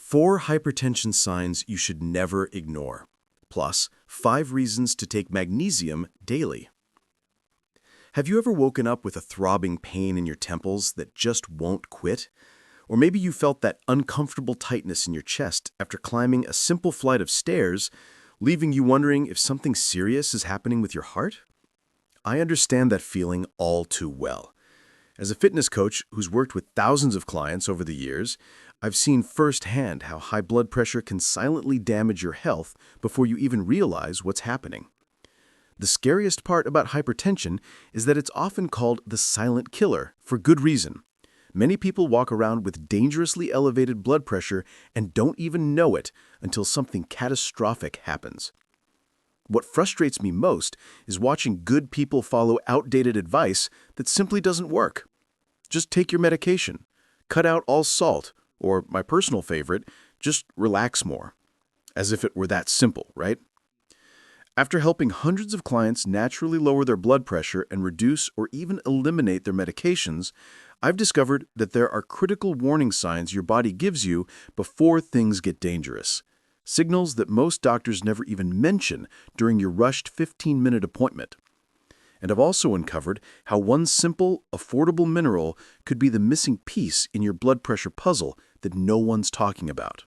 4 hypertension signs you should never ignore, plus 5 reasons to take magnesium daily. Have you ever woken up with a throbbing pain in your temples that just won't quit? Or maybe you felt that uncomfortable tightness in your chest after climbing a simple flight of stairs, leaving you wondering if something serious is happening with your heart? I understand that feeling all too well. As a fitness coach who's worked with thousands of clients over the years, I've seen firsthand how high blood pressure can silently damage your health before you even realize what's happening. The scariest part about hypertension is that it's often called the silent killer for good reason. Many people walk around with dangerously elevated blood pressure and don't even know it until something catastrophic happens. What frustrates me most is watching good people follow outdated advice that simply doesn't work. Just take your medication, cut out all salt, or my personal favorite, just relax more. As if it were that simple, right? After helping hundreds of clients naturally lower their blood pressure and reduce or even eliminate their medications, I've discovered that there are critical warning signs your body gives you before things get dangerous. Signals that most doctors never even mention during your rushed 15-minute appointment. And I've also uncovered how one simple, affordable mineral could be the missing piece in your blood pressure puzzle that no one's talking about.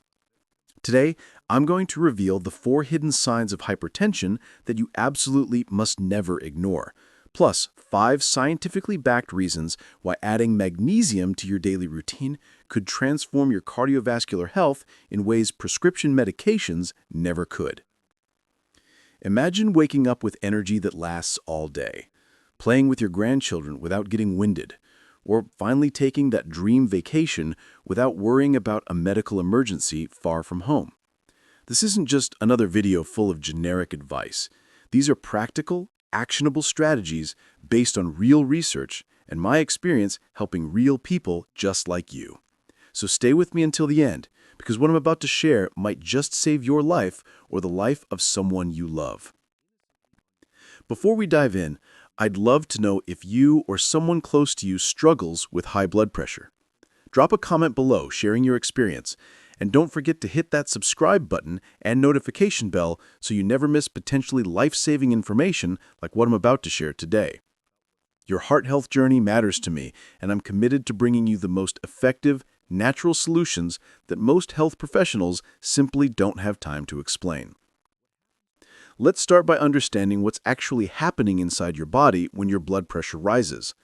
Today, I'm going to reveal the 4 hidden signs of hypertension that you absolutely must never ignore, plus 5 scientifically backed reasons why adding magnesium to your daily routine could transform your cardiovascular health in ways prescription medications never could. Imagine waking up with energy that lasts all day, playing with your grandchildren without getting winded, or finally taking that dream vacation without worrying about a medical emergency far from home. This isn't just another video full of generic advice. These are practical, actionable strategies based on real research and my experience helping real people just like you. So stay with me until the end, because what I'm about to share might just save your life or the life of someone you love. Before we dive in, I'd love to know if you or someone close to you struggles with high blood pressure. Drop a comment below sharing your experience, and don't forget to hit that subscribe button and notification bell so you never miss potentially life-saving information like what I'm about to share today. Your heart health journey matters to me, and I'm committed to bringing you the most effective, natural solutions that most health professionals simply don't have time to explain. Let's start by understanding what's actually happening inside your body when your blood pressure rises.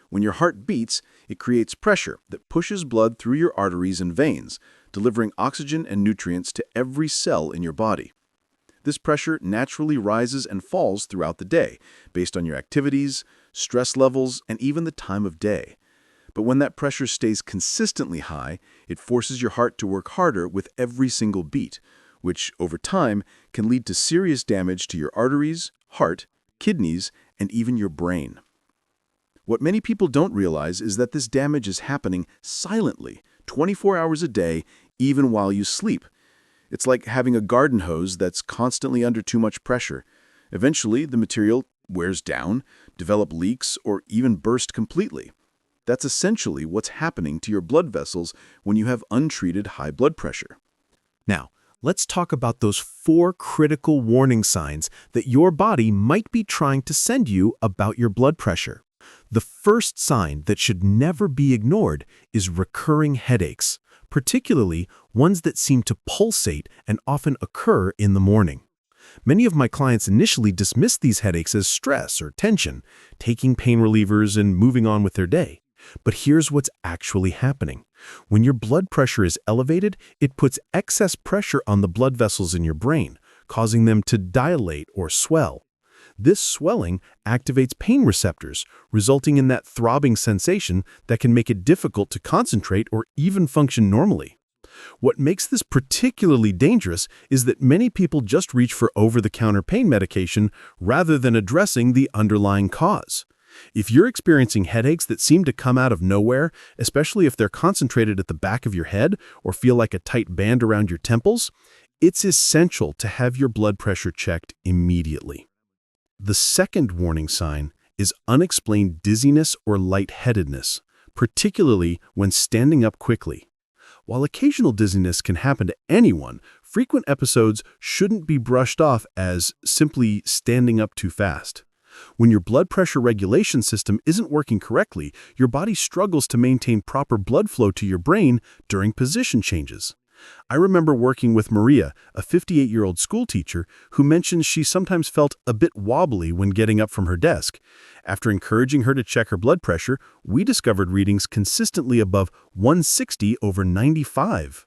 When your heart beats, it creates pressure that pushes blood through your arteries and veins, delivering oxygen and nutrients to every cell in your body. This pressure naturally rises and falls throughout the day, based on your activities, stress levels, and even the time of day. But when that pressure stays consistently high, it forces your heart to work harder with every single beat, which, over time, can lead to serious damage to your arteries, heart, kidneys, and even your brain. What many people don't realize is that this damage is happening silently, 24 hours a day, even while you sleep. It's like having a garden hose that's constantly under too much pressure. Eventually, the material wears down, develop leaks, or even burst completely. That's essentially what's happening to your blood vessels when you have untreated high blood pressure. Now, let's talk about those 4 critical warning signs that your body might be trying to send you about your blood pressure. The first sign that should never be ignored is recurring headaches, particularly ones that seem to pulsate and often occur in the morning. Many of my clients initially dismiss these headaches as stress or tension, taking pain relievers and moving on with their day. But here's what's actually happening. When your blood pressure is elevated, it puts excess pressure on the blood vessels in your brain, causing them to dilate or swell. This swelling activates pain receptors, resulting in that throbbing sensation that can make it difficult to concentrate or even function normally. What makes this particularly dangerous is that many people just reach for over-the-counter pain medication rather than addressing the underlying cause. If you're experiencing headaches that seem to come out of nowhere, especially if they're concentrated at the back of your head or feel like a tight band around your temples, it's essential to have your blood pressure checked immediately. The second warning sign is unexplained dizziness or lightheadedness, particularly when standing up quickly. While occasional dizziness can happen to anyone, frequent episodes shouldn't be brushed off as simply standing up too fast. When your blood pressure regulation system isn't working correctly, your body struggles to maintain proper blood flow to your brain during position changes. I remember working with Maria, a 58-year-old school teacher, who mentioned she sometimes felt a bit wobbly when getting up from her desk. After encouraging her to check her blood pressure, we discovered readings consistently above 160/95.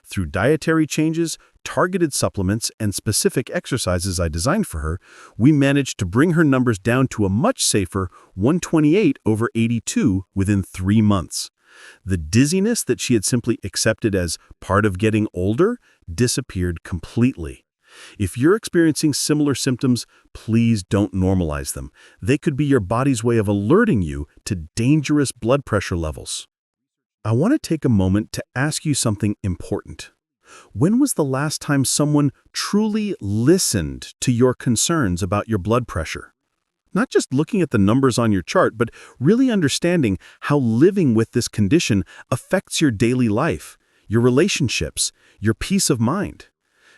Through dietary changes, targeted supplements, and specific exercises I designed for her, we managed to bring her numbers down to a much safer 128/82 within 3 months. The dizziness that she had simply accepted as part of getting older disappeared completely. If you're experiencing similar symptoms, please don't normalize them. They could be your body's way of alerting you to dangerous blood pressure levels. I want to take a moment to ask you something important. When was the last time someone truly listened to your concerns about your blood pressure? Not just looking at the numbers on your chart, but really understanding how living with this condition affects your daily life, your relationships, your peace of mind.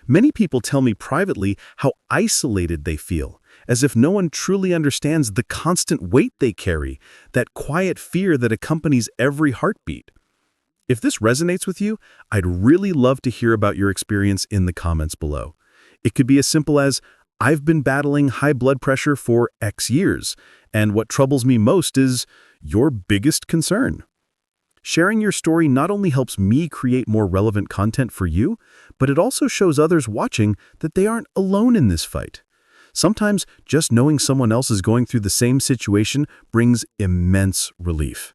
Many people tell me privately how isolated they feel, as if no one truly understands the constant weight they carry, that quiet fear that accompanies every heartbeat. If this resonates with you, I'd really love to hear about your experience in the comments below. It could be as simple as, I've been battling high blood pressure for X years, and what troubles me most is your biggest concern. Sharing your story not only helps me create more relevant content for you, but it also shows others watching that they aren't alone in this fight. Sometimes just knowing someone else is going through the same situation brings immense relief.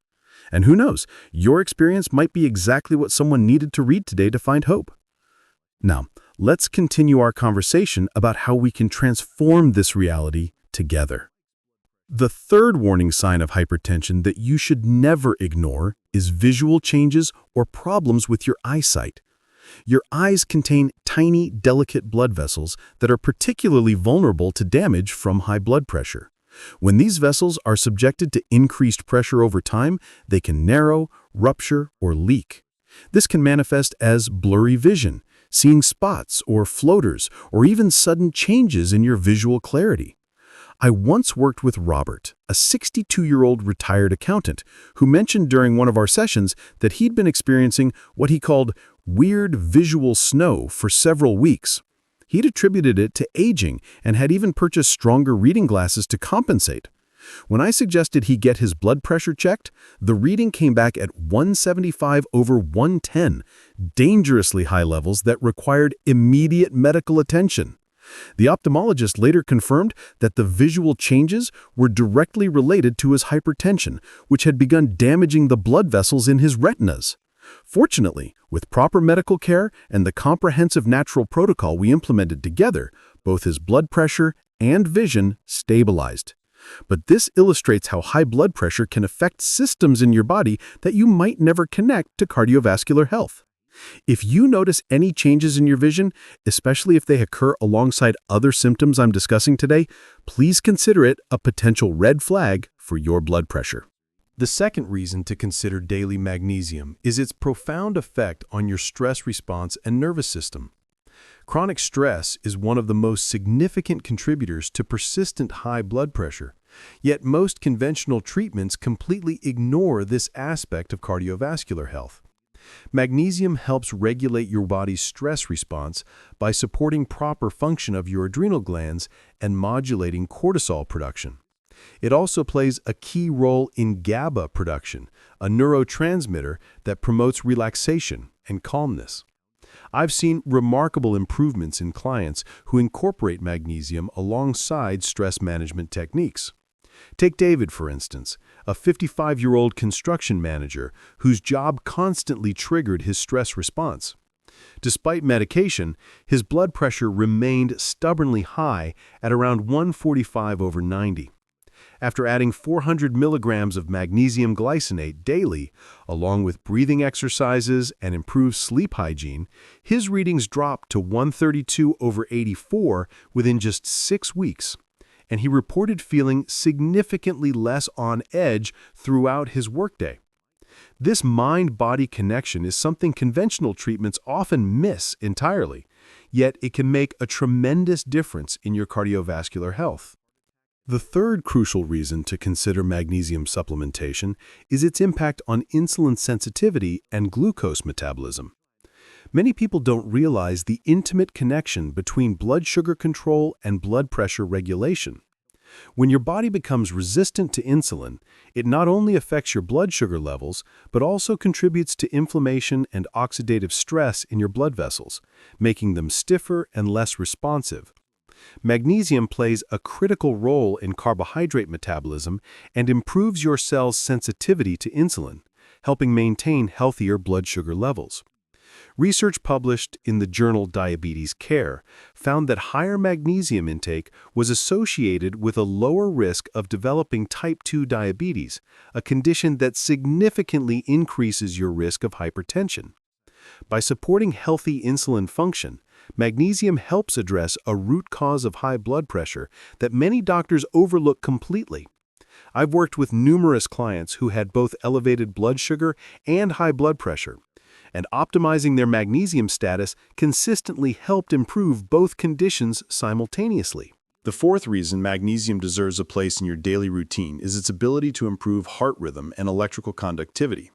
And who knows, your experience might be exactly what someone needed to read today to find hope. Now, let's continue our conversation about how we can transform this reality together. The third warning sign of hypertension that you should never ignore is visual changes or problems with your eyesight. Your eyes contain tiny, delicate blood vessels that are particularly vulnerable to damage from high blood pressure. When these vessels are subjected to increased pressure over time, they can narrow, rupture, or leak. This can manifest as blurry vision, seeing spots or floaters, or even sudden changes in your visual clarity. I once worked with Robert, a 62-year-old retired accountant, who mentioned during one of our sessions that he'd been experiencing what he called weird visual snow for several weeks. He'd attributed it to aging and had even purchased stronger reading glasses to compensate. When I suggested he get his blood pressure checked, the reading came back at 175/110, dangerously high levels that required immediate medical attention. The ophthalmologist later confirmed that the visual changes were directly related to his hypertension, which had begun damaging the blood vessels in his retinas. Fortunately, with proper medical care and the comprehensive natural protocol we implemented together, both his blood pressure and vision stabilized. But this illustrates how high blood pressure can affect systems in your body that you might never connect to cardiovascular health. If you notice any changes in your vision, especially if they occur alongside other symptoms I'm discussing today, please consider it a potential red flag for your blood pressure. The second reason to consider daily magnesium is its profound effect on your stress response and nervous system. Chronic stress is one of the most significant contributors to persistent high blood pressure, yet most conventional treatments completely ignore this aspect of cardiovascular health. Magnesium helps regulate your body's stress response by supporting proper function of your adrenal glands and modulating cortisol production. It also plays a key role in GABA production, a neurotransmitter that promotes relaxation and calmness. I've seen remarkable improvements in clients who incorporate magnesium alongside stress management techniques. Take David, for instance, a 55-year-old construction manager whose job constantly triggered his stress response. Despite medication, his blood pressure remained stubbornly high at around 145/90. After adding 400 milligrams of magnesium glycinate daily, along with breathing exercises and improved sleep hygiene, his readings dropped to 132/84 within just 6 weeks, and he reported feeling significantly less on edge throughout his workday. This mind-body connection is something conventional treatments often miss entirely, yet it can make a tremendous difference in your cardiovascular health. The third crucial reason to consider magnesium supplementation is its impact on insulin sensitivity and glucose metabolism. Many people don't realize the intimate connection between blood sugar control and blood pressure regulation. When your body becomes resistant to insulin, it not only affects your blood sugar levels, but also contributes to inflammation and oxidative stress in your blood vessels, making them stiffer and less responsive. Magnesium plays a critical role in carbohydrate metabolism and improves your cell's sensitivity to insulin, helping maintain healthier blood sugar levels. Research published in the journal Diabetes Care found that higher magnesium intake was associated with a lower risk of developing type 2 diabetes, a condition that significantly increases your risk of hypertension. By supporting healthy insulin function, magnesium helps address a root cause of high blood pressure that many doctors overlook completely. I've worked with numerous clients who had both elevated blood sugar and high blood pressure, and optimizing their magnesium status consistently helped improve both conditions simultaneously. The fourth reason magnesium deserves a place in your daily routine is its ability to improve heart rhythm and electrical conductivity.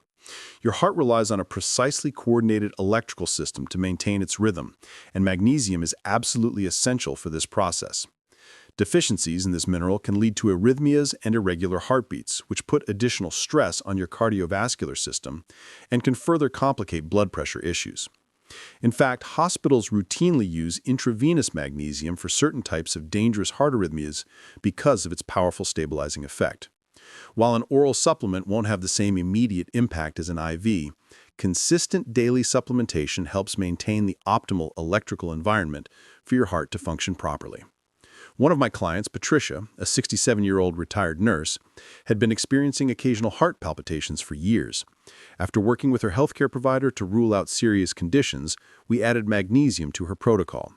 Your heart relies on a precisely coordinated electrical system to maintain its rhythm, and magnesium is absolutely essential for this process. Deficiencies in this mineral can lead to arrhythmias and irregular heartbeats, which put additional stress on your cardiovascular system and can further complicate blood pressure issues. In fact, hospitals routinely use intravenous magnesium for certain types of dangerous heart arrhythmias because of its powerful stabilizing effect. While an oral supplement won't have the same immediate impact as an IV, consistent daily supplementation helps maintain the optimal electrical environment for your heart to function properly. One of my clients, Patricia, a 67-year-old retired nurse, had been experiencing occasional heart palpitations for years. After working with her healthcare provider to rule out serious conditions, we added magnesium to her protocol.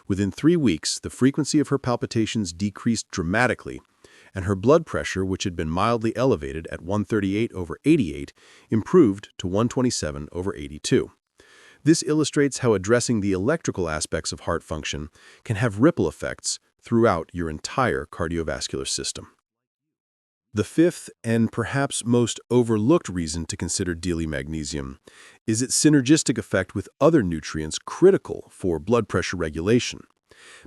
Within 3 weeks, the frequency of her palpitations decreased dramatically, and her blood pressure, which had been mildly elevated at 138/88, improved to 127/82. This illustrates how addressing the electrical aspects of heart function can have ripple effects throughout your entire cardiovascular system. The fifth and perhaps most overlooked reason to consider daily magnesium is its synergistic effect with other nutrients critical for blood pressure regulation.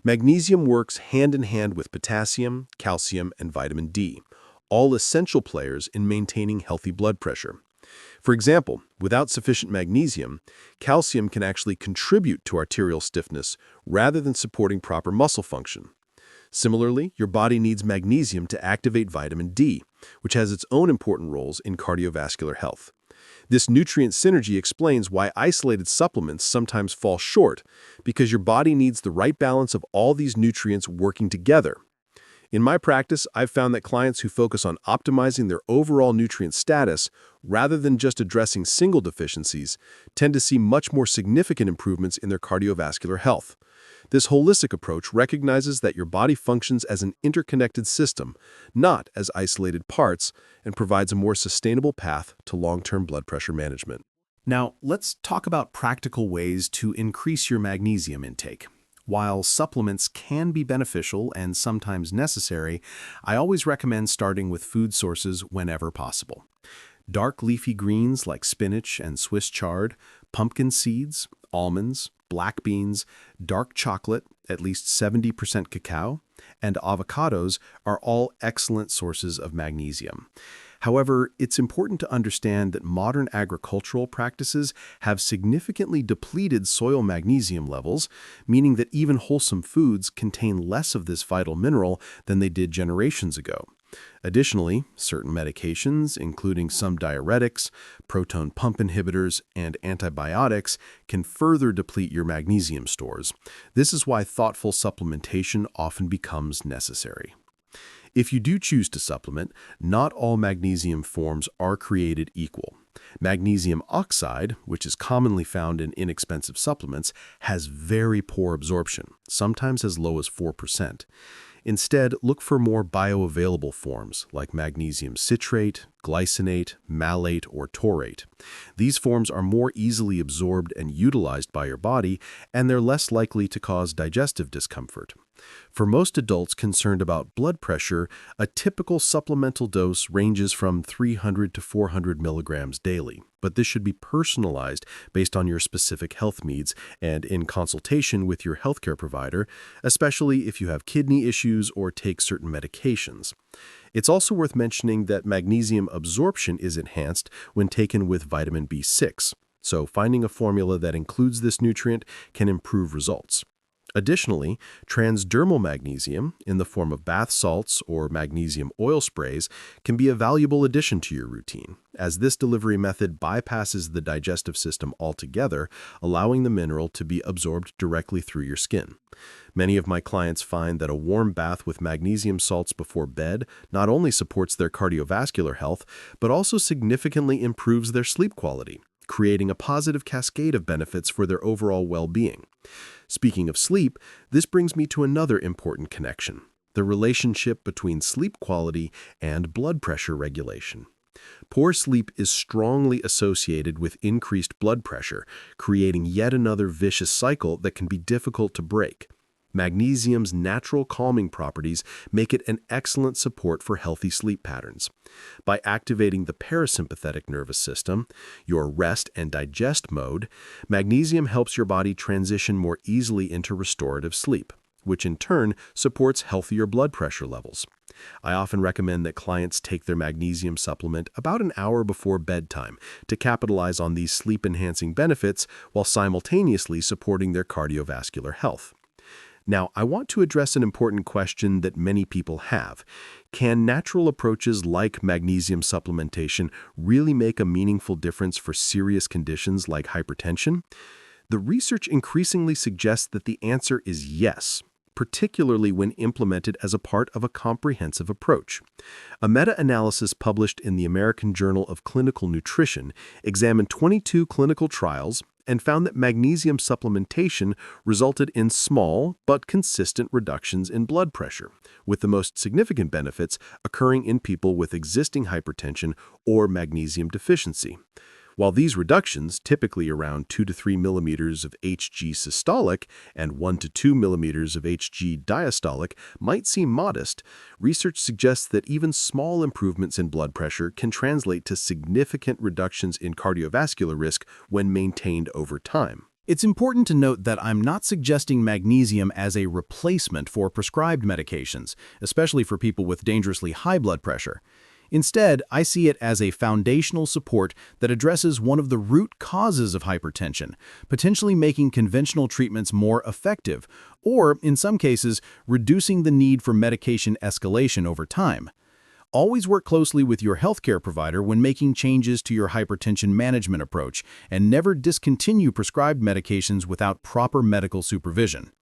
Magnesium works hand in hand with potassium, calcium, and vitamin D, all essential players in maintaining healthy blood pressure. For example, without sufficient magnesium, calcium can actually contribute to arterial stiffness rather than supporting proper muscle function. Similarly, your body needs magnesium to activate vitamin D, which has its own important roles in cardiovascular health. This nutrient synergy explains why isolated supplements sometimes fall short, because your body needs the right balance of all these nutrients working together. In my practice, I've found that clients who focus on optimizing their overall nutrient status rather than just addressing single deficiencies tend to see much more significant improvements in their cardiovascular health. This holistic approach recognizes that your body functions as an interconnected system, not as isolated parts, and provides a more sustainable path to long-term blood pressure management. Now, let's talk about practical ways to increase your magnesium intake. While supplements can be beneficial and sometimes necessary, I always recommend starting with food sources whenever possible. Dark leafy greens like spinach and Swiss chard, pumpkin seeds, almonds, black beans, dark chocolate, at least 70% cacao, and avocados are all excellent sources of magnesium. However, it's important to understand that modern agricultural practices have significantly depleted soil magnesium levels, meaning that even wholesome foods contain less of this vital mineral than they did generations ago. Additionally, certain medications, including some diuretics, proton pump inhibitors, and antibiotics, can further deplete your magnesium stores. This is why thoughtful supplementation often becomes necessary. If you do choose to supplement, not all magnesium forms are created equal. Magnesium oxide, which is commonly found in inexpensive supplements, has very poor absorption, sometimes as low as 4%. Instead, look for more bioavailable forms like magnesium citrate, glycinate, malate, or taurate. These forms are more easily absorbed and utilized by your body, and they're less likely to cause digestive discomfort. For most adults concerned about blood pressure, a typical supplemental dose ranges from 300 to 400 milligrams daily, but this should be personalized based on your specific health needs and in consultation with your healthcare provider, especially if you have kidney issues or take certain medications. It's also worth mentioning that magnesium absorption is enhanced when taken with vitamin B6, so finding a formula that includes this nutrient can improve results. Additionally, transdermal magnesium, in the form of bath salts or magnesium oil sprays, can be a valuable addition to your routine, as this delivery method bypasses the digestive system altogether, allowing the mineral to be absorbed directly through your skin. Many of my clients find that a warm bath with magnesium salts before bed not only supports their cardiovascular health, but also significantly improves their sleep quality, creating a positive cascade of benefits for their overall well-being. Speaking of sleep, this brings me to another important connection: the relationship between sleep quality and blood pressure regulation. Poor sleep is strongly associated with increased blood pressure, creating yet another vicious cycle that can be difficult to break. Magnesium's natural calming properties make it an excellent support for healthy sleep patterns. By activating the parasympathetic nervous system, your rest and digest mode, magnesium helps your body transition more easily into restorative sleep, which in turn supports healthier blood pressure levels. I often recommend that clients take their magnesium supplement about an hour before bedtime to capitalize on these sleep-enhancing benefits while simultaneously supporting their cardiovascular health. Now, I want to address an important question that many people have. Can natural approaches like magnesium supplementation really make a meaningful difference for serious conditions like hypertension? The research increasingly suggests that the answer is yes, particularly when implemented as a part of a comprehensive approach. A meta-analysis published in the American Journal of Clinical Nutrition examined 22 clinical trials and found that magnesium supplementation resulted in small but consistent reductions in blood pressure, with the most significant benefits occurring in people with existing hypertension or magnesium deficiency. While these reductions, typically around 2 to 3 millimeters of Hg systolic and 1 to 2 millimeters of Hg diastolic, might seem modest, research suggests that even small improvements in blood pressure can translate to significant reductions in cardiovascular risk when maintained over time. It's important to note that I'm not suggesting magnesium as a replacement for prescribed medications, especially for people with dangerously high blood pressure. Instead, I see it as a foundational support that addresses one of the root causes of hypertension, potentially making conventional treatments more effective, or, in some cases, reducing the need for medication escalation over time. Always work closely with your healthcare provider when making changes to your hypertension management approach, and never discontinue prescribed medications without proper medical supervision.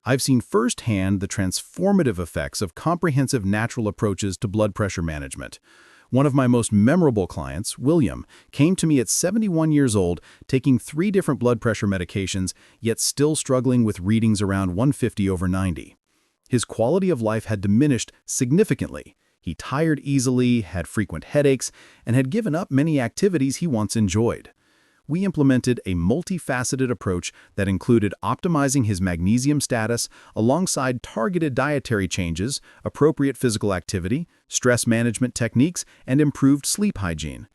I've seen firsthand the transformative effects of comprehensive natural approaches to blood pressure management. One of my most memorable clients, William, came to me at 71 years old, taking 3 different blood pressure medications, yet still struggling with readings around 150/90. His quality of life had diminished significantly. He tired easily, had frequent headaches, and had given up many activities he once enjoyed. We implemented a multifaceted approach that included optimizing his magnesium status alongside targeted dietary changes, appropriate physical activity, stress management techniques, and improved sleep hygiene.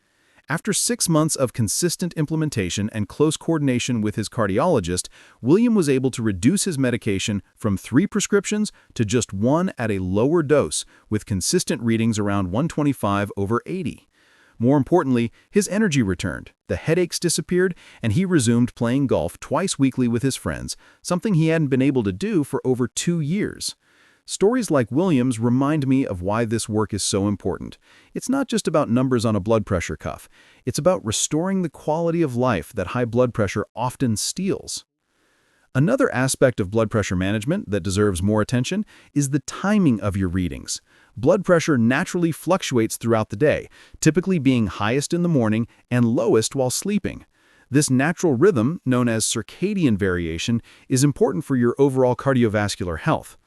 After 6 months of consistent implementation and close coordination with his cardiologist, William was able to reduce his medication from 3 prescriptions to just 1 at a lower dose, with consistent readings around 125/80. More importantly, his energy returned, the headaches disappeared, and he resumed playing golf twice weekly with his friends, something he hadn't been able to do for over 2 years. Stories like William's remind me of why this work is so important. It's not just about numbers on a blood pressure cuff. It's about restoring the quality of life that high blood pressure often steals. Another aspect of blood pressure management that deserves more attention is the timing of your readings. Blood pressure naturally fluctuates throughout the day, typically being highest in the morning and lowest while sleeping. This natural rhythm, known as circadian variation, is important for your overall cardiovascular health.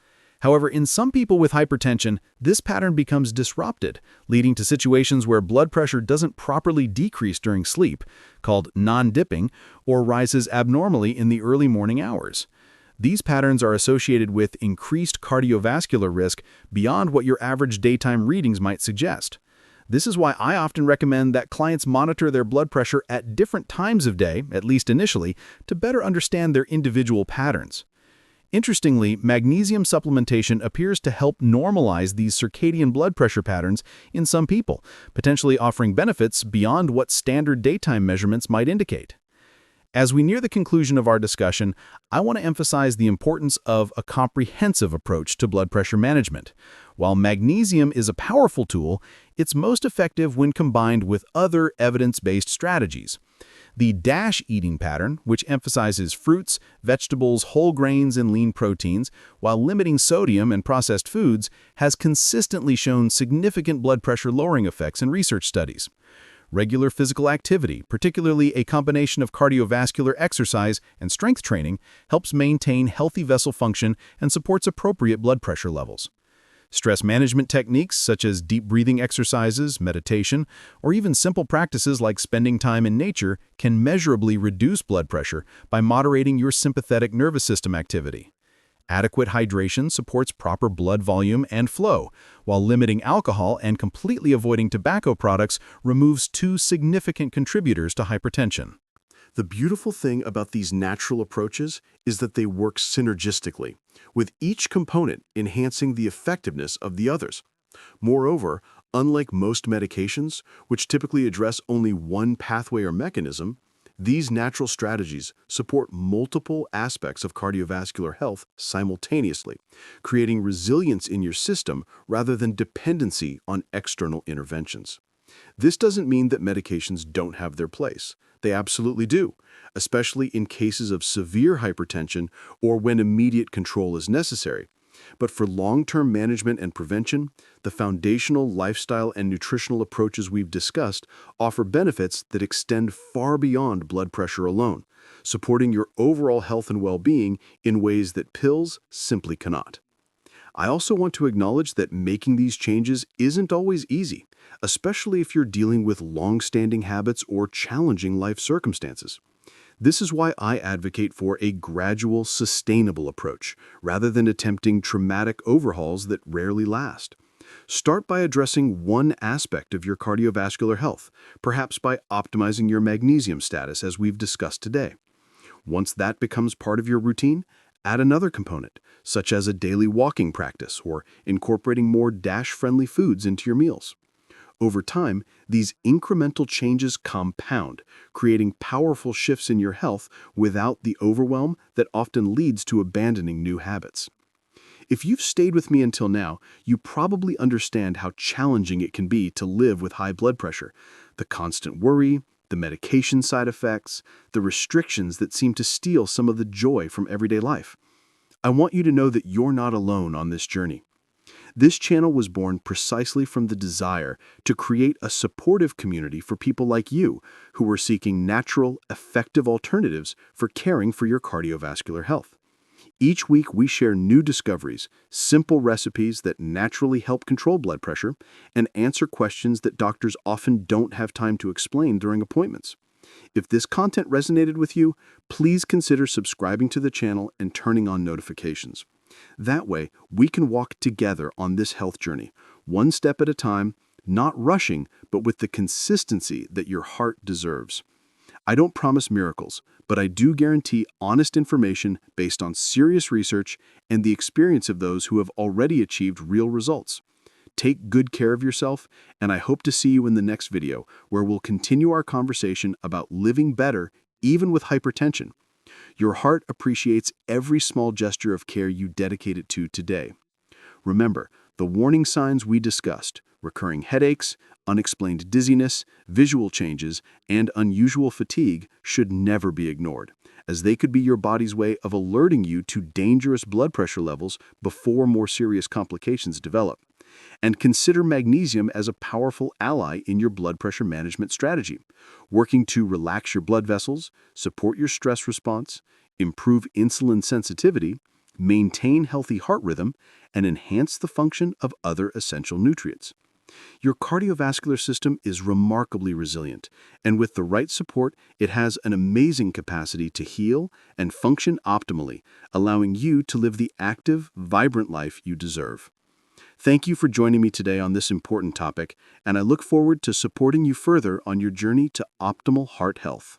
However, in some people with hypertension, this pattern becomes disrupted, leading to situations where blood pressure doesn't properly decrease during sleep, called non-dipping, or rises abnormally in the early morning hours. These patterns are associated with increased cardiovascular risk beyond what your average daytime readings might suggest. This is why I often recommend that clients monitor their blood pressure at different times of day, at least initially, to better understand their individual patterns. Interestingly, magnesium supplementation appears to help normalize these circadian blood pressure patterns in some people, potentially offering benefits beyond what standard daytime measurements might indicate. As we near the conclusion of our discussion, I want to emphasize the importance of a comprehensive approach to blood pressure management. While magnesium is a powerful tool, it's most effective when combined with other evidence-based strategies. The DASH eating pattern, which emphasizes fruits, vegetables, whole grains, and lean proteins, while limiting sodium and processed foods, has consistently shown significant blood pressure lowering effects in research studies. Regular physical activity, particularly a combination of cardiovascular exercise and strength training, helps maintain healthy vessel function and supports appropriate blood pressure levels. Stress management techniques such as deep breathing exercises, meditation, or even simple practices like spending time in nature can measurably reduce blood pressure by moderating your sympathetic nervous system activity. Adequate hydration supports proper blood volume and flow, while limiting alcohol and completely avoiding tobacco products removes two significant contributors to hypertension. The beautiful thing about these natural approaches is that they work synergistically, with each component enhancing the effectiveness of the others. Moreover, unlike most medications, which typically address only one pathway or mechanism, these natural strategies support multiple aspects of cardiovascular health simultaneously, creating resilience in your system rather than dependency on external interventions. This doesn't mean that medications don't have their place. They absolutely do, especially in cases of severe hypertension or when immediate control is necessary. But for long-term management and prevention, the foundational lifestyle and nutritional approaches we've discussed offer benefits that extend far beyond blood pressure alone, supporting your overall health and well-being in ways that pills simply cannot. I also want to acknowledge that making these changes isn't always easy, especially if you're dealing with long-standing habits or challenging life circumstances. This is why I advocate for a gradual, sustainable approach, rather than attempting traumatic overhauls that rarely last. Start by addressing one aspect of your cardiovascular health, perhaps by optimizing your magnesium status as we've discussed today. Once that becomes part of your routine, add another component, such as a daily walking practice or incorporating more DASH-friendly foods into your meals. Over time, these incremental changes compound, creating powerful shifts in your health without the overwhelm that often leads to abandoning new habits. If you've stayed with me until now, you probably understand how challenging it can be to live with high blood pressure. The constant worry, the medication side effects, the restrictions that seem to steal some of the joy from everyday life. I want you to know that you're not alone on this journey. This channel was born precisely from the desire to create a supportive community for people like you who are seeking natural, effective alternatives for caring for your cardiovascular health. Each week we share new discoveries, simple recipes that naturally help control blood pressure, and answer questions that doctors often don't have time to explain during appointments. If this content resonated with you, please consider subscribing to the channel and turning on notifications. That way, we can walk together on this health journey, one step at a time, not rushing, but with the consistency that your heart deserves. I don't promise miracles, but I do guarantee honest information based on serious research and the experience of those who have already achieved real results. Take good care of yourself, and I hope to see you in the next video, where we'll continue our conversation about living better, even with hypertension. Your heart appreciates every small gesture of care you dedicate it to today. Remember, the warning signs we discussed, recurring headaches, unexplained dizziness, visual changes, and unusual fatigue should never be ignored, as they could be your body's way of alerting you to dangerous blood pressure levels before more serious complications develop. And consider magnesium as a powerful ally in your blood pressure management strategy, working to relax your blood vessels, support your stress response, improve insulin sensitivity, maintain healthy heart rhythm, and enhance the function of other essential nutrients. Your cardiovascular system is remarkably resilient, and with the right support, it has an amazing capacity to heal and function optimally, allowing you to live the active, vibrant life you deserve. Thank you for joining me today on this important topic, and I look forward to supporting you further on your journey to optimal heart health.